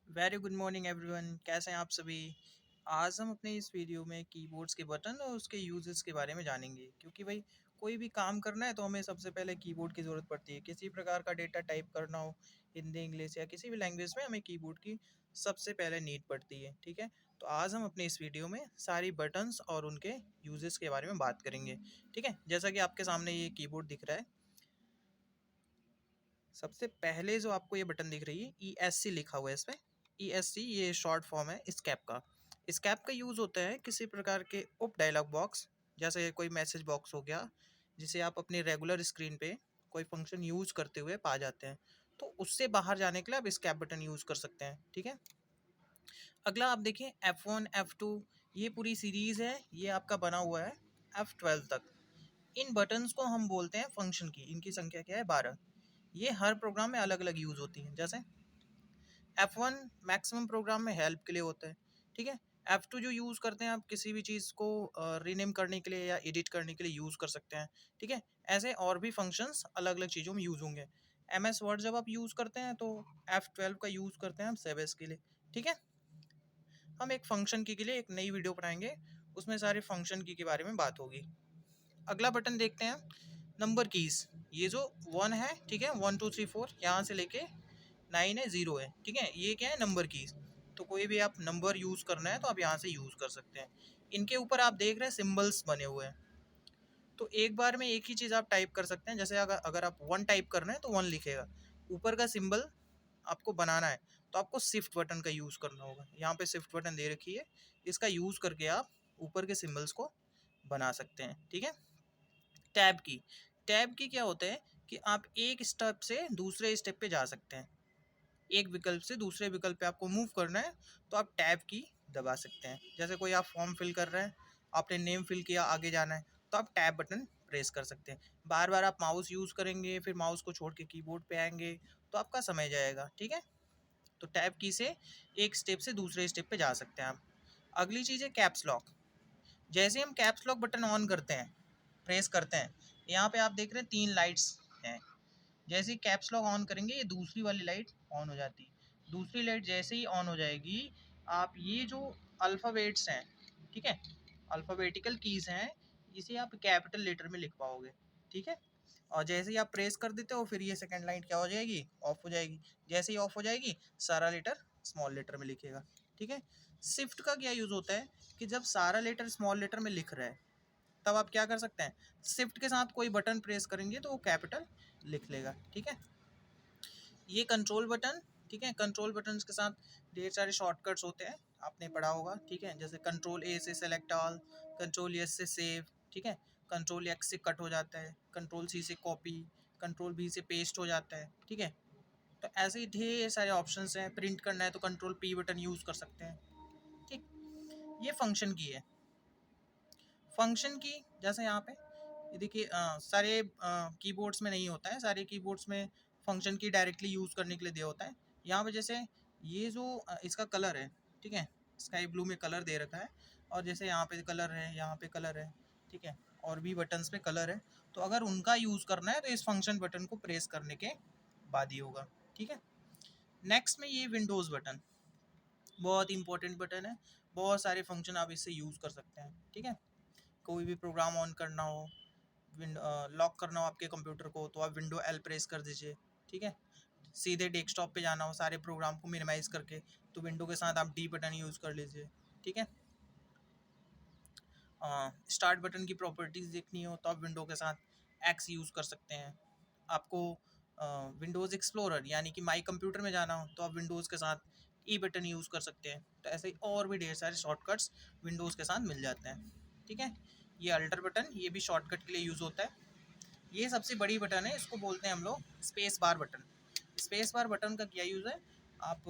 Very good morning everyone, कैसे हैं आप सभी। आज हम अपने इस वीडियो में कीबोर्ड्स के बटन और उसके यूजेस के बारे में जानेंगे, क्योंकि भाई कोई भी काम करना है तो हमें सबसे पहले कीबोर्ड की ज़रूरत पड़ती है। किसी प्रकार का डेटा टाइप करना हो, हिंदी इंग्लिश या किसी भी लैंग्वेज में, हमें कीबोर्ड की सबसे पहले नीड पड़ती है। ठीक है, तो आज हम अपने इस वीडियो में सारी बटन्स और उनके यूजेस के बारे में बात करेंगे। ठीक है, जैसा कि आपके सामने ये कीबोर्ड दिख रहा है, सबसे पहले जो आपको ये बटन दिख रही है, ESC लिखा हुआ है इस पर। ESC ये शॉर्ट फॉर्म है स्कैप का। स्कैप का यूज़ होता है किसी प्रकार के उप डायलॉग बॉक्स, जैसे कोई मैसेज बॉक्स हो गया, जिसे आप अपनी रेगुलर स्क्रीन पे कोई फंक्शन यूज करते हुए पा जाते हैं, तो उससे बाहर जाने के लिए आप स्कैप बटन यूज़ कर सकते हैं। ठीक है, अगला आप देखिए F1 F2, ये पूरी सीरीज़ है, ये आपका बना हुआ है F12 तक। इन बटन्स को हम बोलते हैं फंक्शन की। इनकी संख्या क्या है? 12। ये हर प्रोग्राम में अलग अलग यूज़ होती हैं। जैसे F1 मैक्सिमम प्रोग्राम में हेल्प के लिए होता है। ठीक है, F2 जो यूज़ करते हैं आप किसी भी चीज़ को रीनेम करने के लिए या एडिट करने के लिए यूज़ कर सकते हैं। ठीक है, ऐसे और भी फंक्शंस अलग अलग चीज़ों में यूज़ होंगे। MS वर्ड जब आप यूज़ करते हैं तो F12 का यूज़ करते हैं हम सेव के लिए। ठीक है, हम एक फंक्शन की के लिए एक नई वीडियो बनाएंगे, उसमें सारे फंक्शन की के बारे में बात होगी। अगला बटन देखते हैं, नंबर कीज़। ये जो 1 है, ठीक है, 1 2 3 4 यहाँ से लेके 9 है, 0 है। ठीक है, ये क्या है? Number keys. तो कोई भी आप नंबर यूज़ करना है तो आप यहाँ से यूज़ कर सकते हैं। इनके ऊपर आप देख रहे हैं सिम्बल्स बने हुए हैं, तो एक बार में एक ही चीज़ आप टाइप कर सकते हैं। जैसे अगर अगर आप 1 टाइप कर रहे हैं तो 1 लिखेगा। ऊपर का सिंबल आपको बनाना है तो आपको शिफ्ट बटन का यूज़ करना होगा। यहाँ पे शिफ्ट बटन दे रखी है, इसका यूज़ करके आप ऊपर के सिम्बल्स को बना सकते हैं। ठीक है, टैब की। टैब की क्या होता है कि आप एक स्टेप से दूसरे स्टेप पे जा सकते हैं। एक विकल्प से दूसरे विकल्प पे आपको मूव करना है तो आप टैब की दबा सकते हैं। जैसे कोई आप फॉर्म फिल कर रहे हैं, आपने नेम फिल किया, आगे जाना है तो आप टैब बटन प्रेस कर सकते हैं। बार बार आप माउस यूज़ करेंगे, फिर माउस को छोड़ के कीबोर्ड पे आएंगे तो आपका समय जाएगा। ठीक है, तो टैब की से एक स्टेप से दूसरे स्टेप पे जा सकते हैं आप। अगली चीज़ है कैप्स लॉक। जैसे हम कैप्स लॉक बटन ऑन करते हैं, प्रेस करते हैं, यहाँ पे आप देख रहे हैं 3 लाइट्स हैं। जैसे ही कैप्स लॉक ऑन करेंगे ये दूसरी वाली लाइट ऑन हो जाती है। दूसरी लाइट जैसे ही ऑन हो जाएगी, आप ये जो अल्फ़ाबेट्स हैं, ठीक है, अल्फ़ाबेटिकल कीज़ हैं, इसे आप कैपिटल लेटर में लिख पाओगे। ठीक है, और जैसे ही आप प्रेस कर देते हो फिर ये सेकंड लाइन क्या हो जाएगी? ऑफ हो जाएगी। जैसे ही ऑफ हो जाएगी सारा लेटर स्मॉल लेटर में लिखेगा। ठीक है, शिफ्ट का क्या यूज़ होता है कि जब सारा लेटर स्मॉल लेटर में लिख रहा है तब आप क्या कर सकते हैं? शिफ्ट के साथ कोई बटन प्रेस करेंगे तो वो कैपिटल लिख लेगा। ठीक है, ये कंट्रोल बटन। ठीक है, कंट्रोल बटन के साथ ढेर सारे शॉर्टकट्स होते हैं, आपने पढ़ा होगा। ठीक है, जैसे कंट्रोल ए से सेलेक्ट ऑल, कंट्रोल एस से सेव। ठीक है, कंट्रोल एक्स से कट हो जाता है, कंट्रोल सी से कॉपी, कंट्रोल बी से पेस्ट हो जाता है। ठीक है, तो ऐसे ही ढेर सारे ऑप्शंस हैं। प्रिंट करना है तो कंट्रोल पी बटन यूज़ कर सकते हैं। ठीक, ये फंक्शन की है। फंक्शन की जैसे यहाँ पे ये देखिए, सारे कीबोर्ड्स में नहीं होता है। सारे कीबोर्ड्स में फंक्शन की डायरेक्टली यूज़ करने के लिए दिया होता है। यहाँ पे जैसे ये जो इसका कलर है, ठीक है, स्काई ब्लू में कलर दे रखा है, और जैसे यहाँ पे कलर है, यहाँ पे कलर है, ठीक है, और भी बटन्स पे कलर है, तो अगर उनका यूज़ करना है तो इस फंक्शन बटन को प्रेस करने के बाद ही होगा। ठीक है, नेक्स्ट में ये विंडोज़ बटन, बहुत इंपॉर्टेंट बटन है। बहुत सारे फंक्शन आप इससे यूज़ कर सकते हैं। ठीक है, कोई भी प्रोग्राम ऑन करना हो, लॉक करना हो आपके कंप्यूटर को, तो आप विंडो एल प्रेस कर दीजिए। ठीक है, सीधे डेस्कटॉप पे जाना हो सारे प्रोग्राम को मिनिमाइज़ करके, तो विंडो के साथ आप डी बटन यूज़ कर लीजिए। ठीक है, स्टार्ट बटन की प्रॉपर्टीज़ देखनी हो तो आप विंडो के साथ एक्स यूज़ कर सकते हैं। आपको विंडोज़ एक्सप्लोरर यानी कि माई कंप्यूटर में जाना हो तो आप विंडोज़ के साथ ई बटन यूज़ कर सकते हैं। तो ऐसे ही और भी ढेर सारे शॉर्टकट्स विंडोज़ के साथ मिल जाते हैं। ठीक है, ये अल्टर बटन, ये भी शॉर्टकट के लिए यूज़ होता है। ये सबसे बड़ी बटन है, इसको बोलते हैं हम लोग space bar button. Space bar button का क्या यूज़ है? आप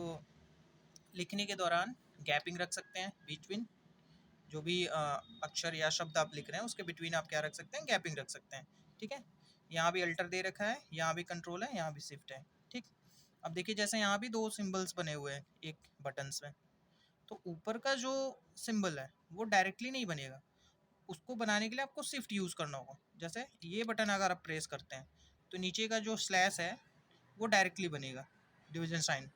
लिखने के दौरान गैपिंग रख सकते हैं, बिटवीन जो भी अक्षर या शब्द आप लिख रहे हैं उसके बिटवीन आप क्या रख सकते हैं? गैपिंग रख सकते हैं। ठीक है, यहाँ भी अल्टर दे रखा है, यहाँ भी कंट्रोल है, यहाँ भी शिफ्ट है। ठीक, अब देखिए जैसे यहाँ भी दो सिंबल्स बने हुए हैं एक बटन्स में, तो ऊपर का जो सिंबल है वो डायरेक्टली नहीं बनेगा, उसको बनाने के लिए आपको शिफ्ट यूज़ करना होगा। जैसे ये बटन अगर आप प्रेस करते हैं तो नीचे का जो स्लैश है वो डायरेक्टली बनेगा, डिवीजन साइन।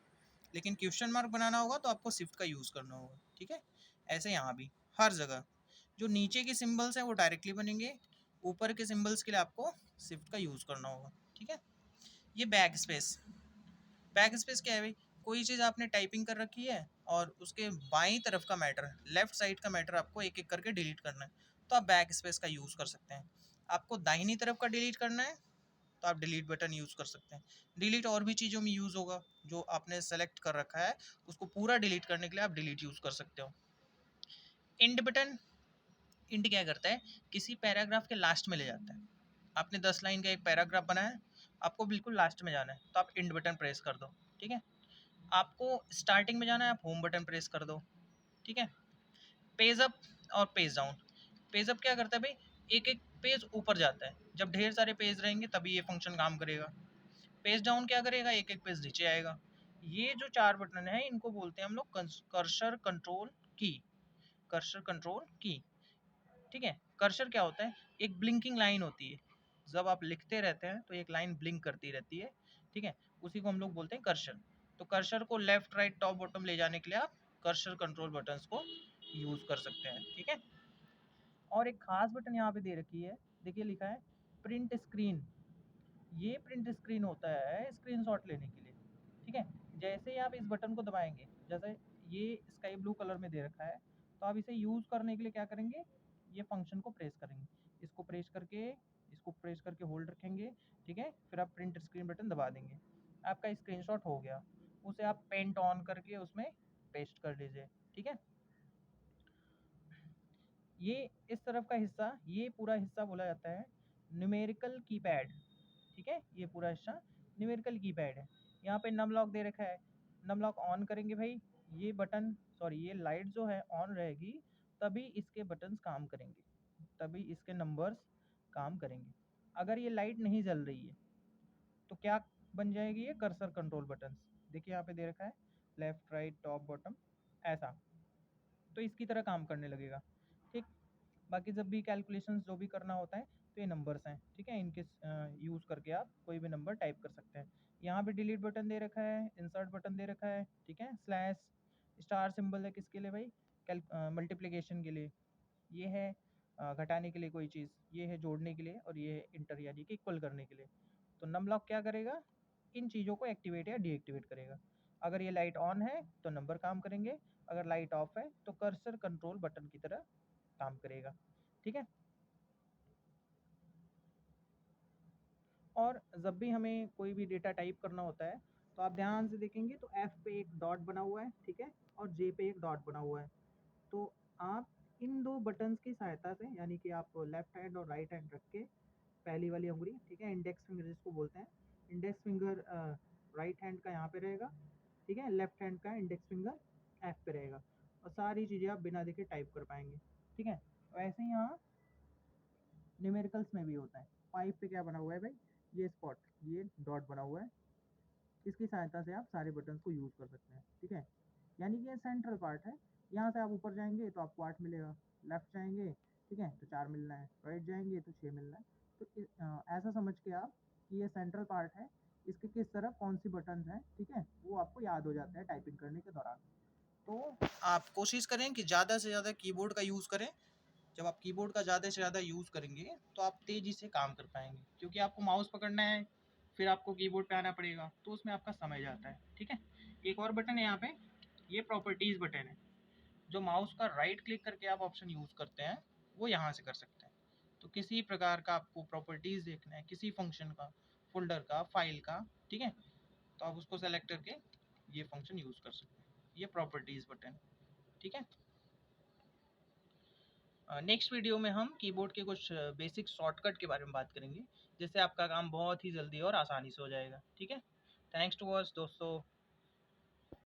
लेकिन क्वेश्चन मार्क बनाना होगा तो आपको शिफ्ट का यूज़ करना होगा, ठीक है। ऐसे यहाँ भी हर जगह जो नीचे के सिंबल्स हैं वो डायरेक्टली बनेंगे, ऊपर के सिंबल्स के लिए आपको शिफ्ट का यूज़ करना होगा, ठीक है। ये बैक स्पेस, बैक स्पेस क्या है भाई, कोई चीज़ आपने टाइपिंग कर रखी है और उसके बाईं तरफ का मैटर, लेफ्ट साइड का मैटर आपको एक एक करके डिलीट करना है, तो आप बैक स्पेस का यूज़ कर सकते हैं। आपको दाहिनी तरफ का डिलीट करना है तो आप डिलीट बटन यूज़ कर सकते हैं। डिलीट और भी चीज़ों में यूज़ होगा, जो आपने सेलेक्ट कर रखा है उसको पूरा डिलीट करने के लिए आप डिलीट यूज़ कर सकते हो। इंड बटन, इंड क्या करता है, किसी पैराग्राफ के लास्ट में ले जाता है। आपने 10 लाइन का एक पैराग्राफ बनाया है, आपको बिल्कुल लास्ट में जाना है तो आप इंड बटन प्रेस कर दो, ठीक है। आपको स्टार्टिंग में जाना है, आप होम बटन प्रेस कर दो, ठीक है। पेज अप और पेज डाउन, पेज अप क्या करता है भाई, एक एक पेज ऊपर जाता है, जब ढेर सारे पेज रहेंगे तभी ये फंक्शन काम करेगा। पेज डाउन क्या करेगा, एक एक पेज नीचे आएगा। ये जो 4 बटन है इनको बोलते हैं हम लोग कर्सर कंट्रोल की, कर्सर कंट्रोल की, ठीक है। कर्सर क्या होता है, एक ब्लिंकिंग लाइन होती है, जब आप लिखते रहते हैं तो एक लाइन ब्लिंक करती रहती है, ठीक है, उसी को हम लोग बोलते हैं कर्सर। तो कर्सर को लेफ्ट राइट टॉप बॉटम ले जाने के लिए आप कर्सर कंट्रोल बटन्स को यूज कर सकते हैं, ठीक है। और एक खास बटन यहाँ पे दे रखी है, देखिए लिखा है प्रिंट स्क्रीन। ये प्रिंट स्क्रीन होता है स्क्रीनशॉट लेने के लिए, ठीक है। जैसे ही आप इस बटन को दबाएंगे, जैसे ये स्काई ब्लू कलर में दे रखा है, तो आप इसे यूज़ करने के लिए क्या करेंगे, ये फंक्शन को प्रेस करेंगे, इसको प्रेस करके होल्ड रखेंगे, ठीक है। फिर आप प्रिंट स्क्रीन बटन दबा देंगे, आपका स्क्रीनशॉट हो गया। उसे आप पेंट ऑन करके उसमें पेस्ट कर लीजिए, ठीक है। ये इस तरफ का हिस्सा, ये पूरा हिस्सा बोला जाता है न्यूमेरिकल कीपैड, ठीक है। ये पूरा हिस्सा न्यूमेरिकल कीपैड है। यहाँ पे नम लॉक दे रखा है, नम लॉक ऑन करेंगे भाई, ये बटन सॉरी ये लाइट जो है ऑन रहेगी, तभी इसके बटन्स काम करेंगे, तभी इसके नंबर्स काम करेंगे। अगर ये लाइट नहीं जल रही है तो क्या बन जाएगी, ये कर्सर कंट्रोल बटन्स। देखिए यहाँ पे दे रखा है लेफ्ट राइट टॉप बॉटम, ऐसा, तो इसकी तरह काम करने लगेगा, ठीक। बाकी जब भी कैलकुलेशंस जो भी करना होता है तो ये नंबर्स हैं, ठीक है, इनके यूज़ करके आप कोई भी नंबर टाइप कर सकते हैं। यहाँ पे डिलीट बटन दे रखा है, इंसर्ट बटन दे रखा है, ठीक है। स्लैश स्टार सिंबल है किसके लिए भाई, मल्टीप्लिकेशन के लिए, ये है घटाने के लिए कोई चीज़, ये है जोड़ने के लिए, और ये है इंटर यानी कि इक्वल करने के लिए। तो नम लॉक क्या करेगा, इन चीज़ों को एक्टिवेट या डीएक्टिवेट करेगा। अगर ये लाइट ऑन है तो नंबर काम करेंगे, अगर लाइट ऑफ है तो कर्सर कंट्रोल बटन की तरह काम करेगा, ठीक है। और जब भी हमें कोई भी डेटा टाइप करना होता है तो आप ध्यान से देखेंगे तो एफ पे एक डॉट बना हुआ है, ठीक है, और जे पे एक डॉट बना हुआ है। तो आप इन दो बटन्स की सहायता से, यानी कि आप लेफ्ट हैंड और राइट हैंड रख के, पहली वाली उंगली, ठीक है, इंडेक्स फिंगर जिसको बोलते हैं, इंडेक्स फिंगर राइट हैंड का यहाँ पे रहेगा, ठीक है, लेफ्ट हैंड का इंडेक्स फिंगर एफ पे रहेगा, और सारी चीज़ें आप बिना देखे टाइप कर पाएंगे, ठीक है। वैसे ही यहाँ न्यूमेरिकल्स में भी होता है। पाइप पे क्या बना हुआ है भाई, ये स्पॉट, ये डॉट बना हुआ है, इसकी सहायता से आप सारे बटन्स को यूज़ कर सकते हैं, ठीक है। यानी कि ये सेंट्रल पार्ट है, यहाँ से आप ऊपर जाएंगे तो आपको 8 मिलेगा, लेफ्ट जाएंगे, ठीक है, तो 4 मिलना है, राइट जाएंगे तो 6 मिलना है। तो ऐसा समझ के आप कि ये सेंट्रल पार्ट है, इसके किस तरफ कौन सी बटन्स हैं, ठीक है, वो आपको याद हो जाता है टाइपिंग करने के दौरान। तो आप कोशिश करें कि ज़्यादा से ज़्यादा कीबोर्ड का यूज़ करें। जब आप कीबोर्ड का ज़्यादा से ज़्यादा यूज़ करेंगे तो आप तेज़ी से काम कर पाएंगे, क्योंकि आपको माउस पकड़ना है, फिर आपको कीबोर्ड पे आना पड़ेगा, तो उसमें आपका समय जाता है, ठीक है। एक और बटन है यहाँ पे, ये प्रॉपर्टीज़ बटन है, जो माउस का राइट क्लिक करके आप ऑप्शन यूज़ करते हैं वो यहाँ से कर सकते हैं। तो किसी प्रकार का आपको प्रॉपर्टीज़ देखना है, किसी फंक्शन का, फोल्डर का, फाइल का, ठीक है, तो आप उसको सेलेक्ट करके ये फंक्शन यूज़ कर सकते हैं। ये प्रॉपर्टीज़ बटन, ठीक है। नेक्स्ट वीडियो में हम कीबोर्ड के कुछ बेसिक शॉर्टकट के बारे में बात करेंगे, जिससे आपका काम बहुत ही जल्दी और आसानी से हो जाएगा, ठीक है। थैंक्स टू वॉच दोस्तों।